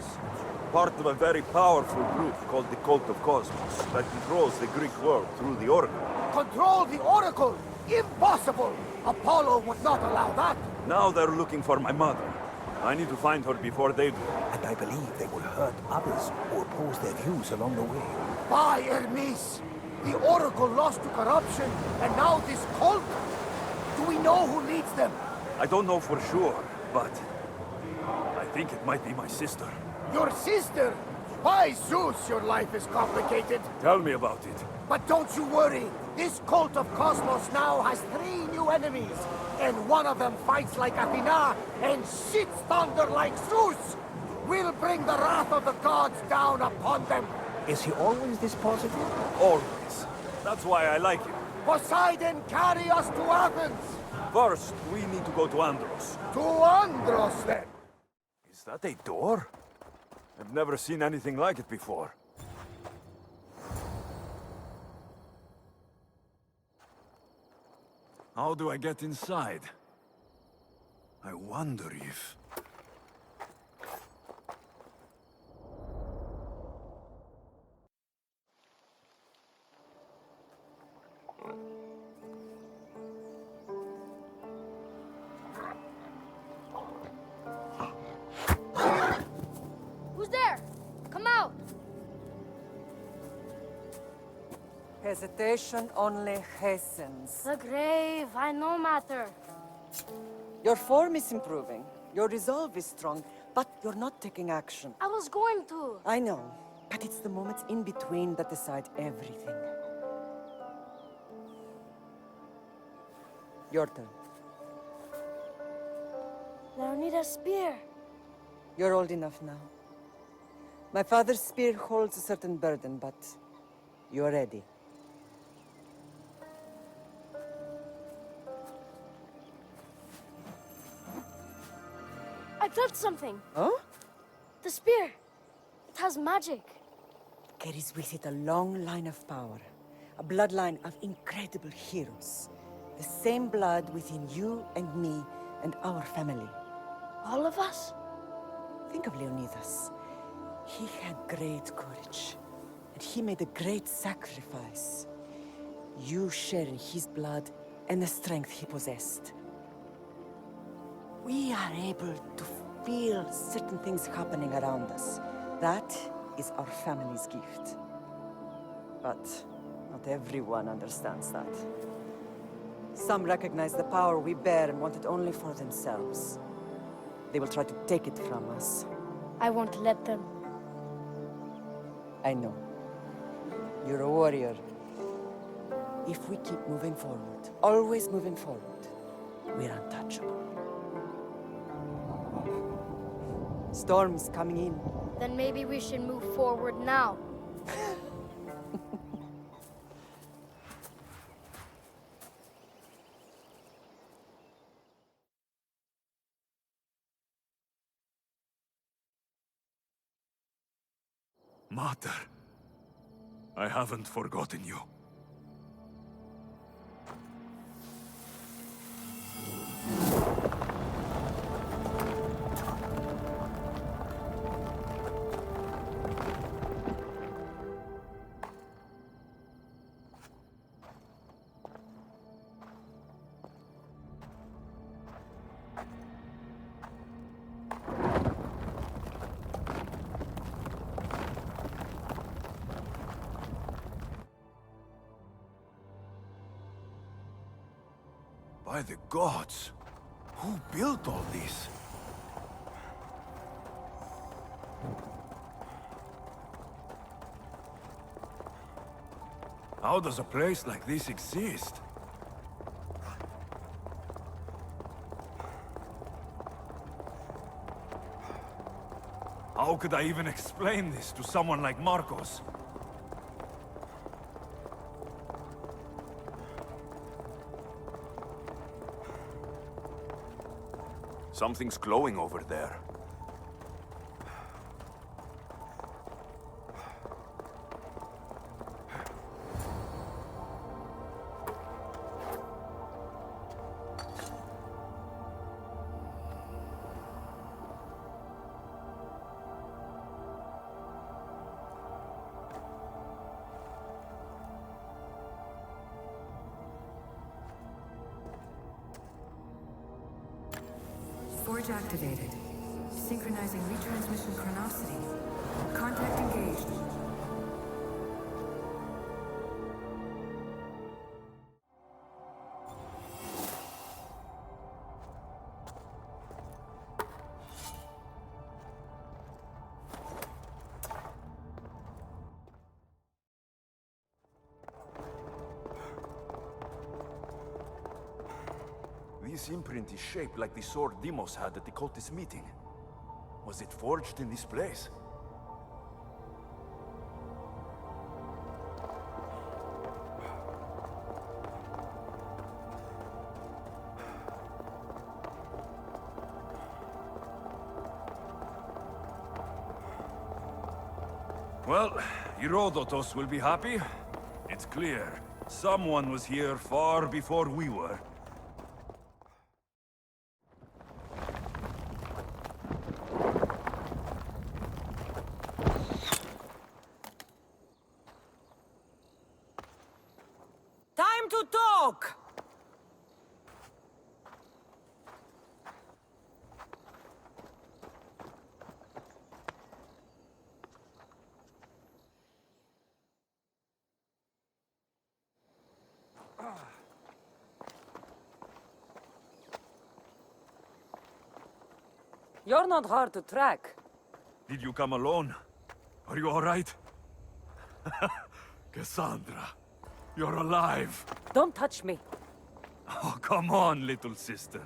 part of a very powerful group called the Cult of Cosmos that controls the Greek world through the Oracle. Control the Oracle? Impossible! Apollo would not allow that. Now they're looking for my mother. I need to find her before they do. And I believe they will hurt others who oppose their views along the way. By Hermes! The Oracle lost to corruption, and now this cult? Do we know who leads them? I don't know for sure, but I think it might be my sister. Your sister? By Zeus, your life is complicated. Tell me about it. But don't you worry. This cult of Cosmos now has 3 new enemies. And one of them fights like Athena and shits thunder like Zeus. We'll bring the wrath of the gods down upon them. Is he always this positive? Always. That's why I like him. Poseidon, carry us to Athens. First, we need to go to Andros. To Andros, then. Is that a door? I've never seen anything like it before. How do I get inside? I wonder if... Who's there? Come out! Hesitation only hastens. The grave, I no matter. Your form is improving. Your resolve is strong, but you're not taking action. I was going to. I know, but it's the moments in between that decide everything. Your turn. Leonidas' spear. You're old enough now. My father's spear holds a certain burden, but you're ready. I felt something. Huh? The spear. It has magic. Carries with it a long line of power. A bloodline of incredible heroes. The same blood within you and me and our family. All of us? Think of Leonidas. He had great courage, and he made a great sacrifice. You share in his blood and the strength he possessed. We are able to feel certain things happening around us. That is our family's gift. But not everyone understands that. Some recognize the power we bear and want it only for themselves. They will try to take it from us. I won't let them. I know. You're a warrior. If we keep moving forward, always moving forward, we're untouchable. Storm's coming in. Then maybe we should move forward now. Mater, I haven't forgotten you. By the gods! Who built all this? How does a place like this exist? How could I even explain this to someone like Marcos? Something's glowing over there. Forge activated. Synchronizing retransmission chronicity. Contact engaged. This imprint is shaped like the sword Deimos had at the cultist meeting. Was it forged in this place? Well, Herodotus will be happy. It's clear. Someone was here far before we were. Time to talk! You're not hard to track. Did you come alone? Are you all right? Cassandra, you're alive. Don't touch me. Oh, come on, little sister.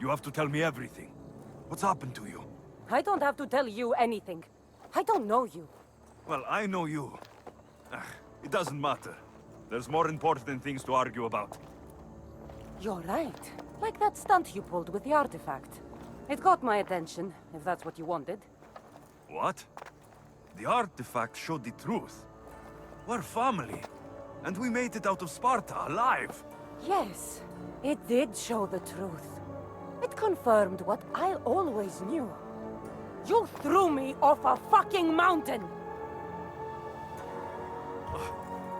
You have to tell me everything. What's happened to you? I don't have to tell you anything. I don't know you. Well, I know you. It doesn't matter. There's more important things to argue about. You're right. Like that stunt you pulled with the artifact. It got my attention, if that's what you wanted. What? The artifact showed the truth. We're family. And we made it out of Sparta, alive. Yes, it did show the truth. It confirmed what I always knew. You threw me off a fucking mountain!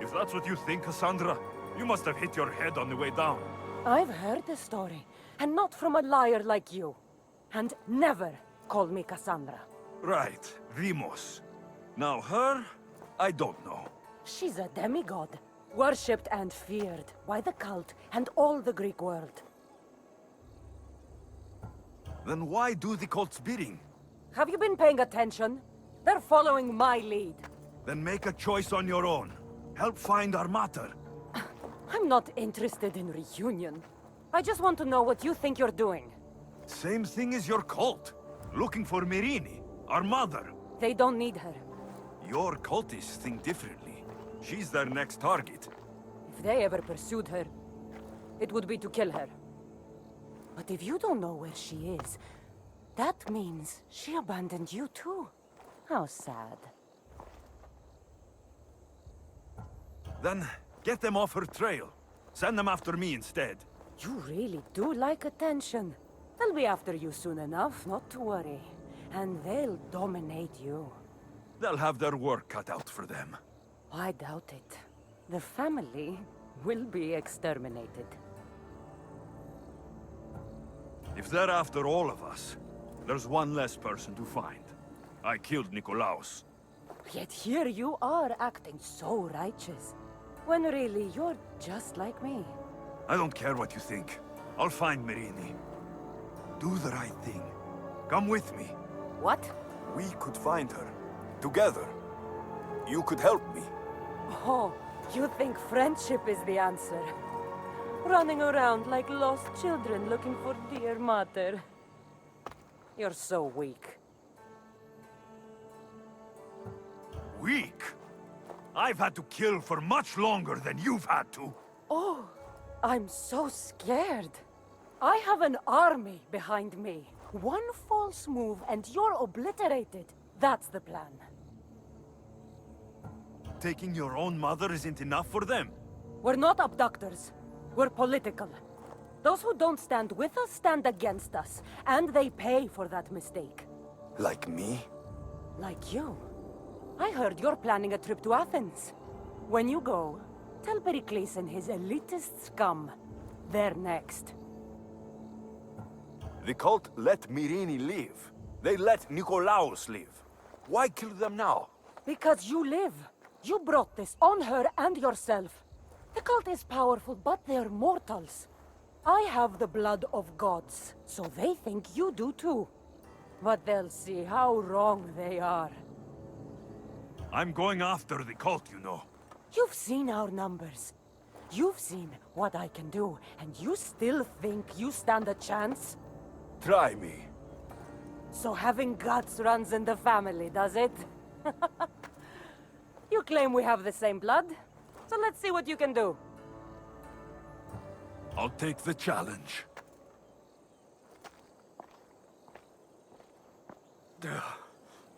If that's what you think, Cassandra, you must have hit your head on the way down. I've heard the story, and not from a liar like you. And never call me Cassandra. Right, Deimos. Now her, I don't know. She's a demigod, worshipped and feared by the cult and all the Greek world. Then why do the cult's bidding? Have you been paying attention? They're following my lead. Then make a choice on your own. Help find our mater. I'm not interested in reunion. I just want to know what you think you're doing. Same thing as your cult. Looking for Myrine, our mother. They don't need her. Your cultists think differently. She's their next target. If they ever pursued her, it would be to kill her. But if you don't know where she is, that means she abandoned you too. How sad. Then get them off her trail. Send them after me instead. You really do like attention. They'll be after you soon enough, not to worry. And they'll dominate you. They'll have their work cut out for them. I doubt it. The family will be exterminated. If they're after all of us, there's one less person to find. I killed Nikolaos. Yet here you are acting so righteous. When really you're just like me. I don't care what you think. I'll find Myrini. Do the right thing. Come with me. What? We could find her. Together. You could help me. Oh, you think friendship is the answer? Running around like lost children looking for dear mother. You're so weak. Weak? I've had to kill for much longer than you've had to. Oh, I'm so scared. I have an army behind me. One false move and you're obliterated. That's the plan. Taking your own mother isn't enough for them. We're not abductors. We're political. Those who don't stand with us stand against us, and they pay for that mistake. Like me? Like you. I heard you're planning a trip to Athens. When you go, tell Pericles and his elitist scum. They're next. The cult let Myrini live. They let Nikolaos live. Why kill them now? Because you live. You brought this on her and yourself. The cult is powerful, but they're mortals. I have the blood of gods, so they think you do too. But they'll see how wrong they are. I'm going after the cult, you know. You've seen our numbers. You've seen what I can do, and you still think you stand a chance? Try me. So having guts runs in the family, does it? You claim we have the same blood, so let's see what you can do. I'll take the challenge.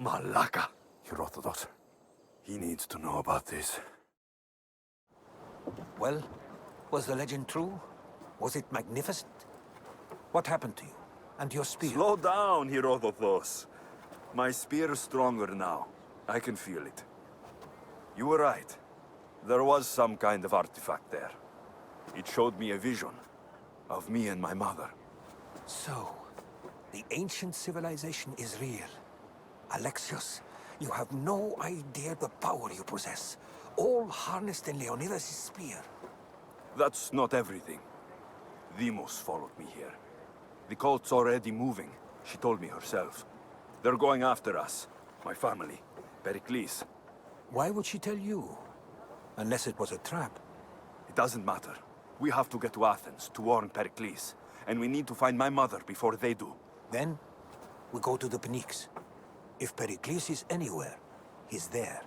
Malaka. Herodotus. He needs to know about this. Well, was the legend true? Was it magnificent? What happened to you? And your spear? Slow down, Herodotus. My spear's stronger now. I can feel it. You were right. There was some kind of artifact there. It showed me a vision of me and my mother. So, the ancient civilization is real. Alexios, you have no idea the power you possess. All harnessed in Leonidas' spear. That's not everything. Demos followed me here. The cult's already moving. She told me herself. They're going after us. My family. Pericles. Why would she tell you? Unless it was a trap. It doesn't matter. We have to get to Athens to warn Pericles. And we need to find my mother before they do. Then, we go to the Pnyx. If Pericles is anywhere, he's there.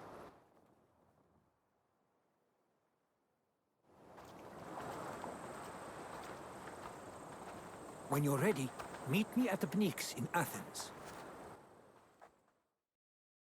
When you're ready, meet me at the Pnyx in Athens.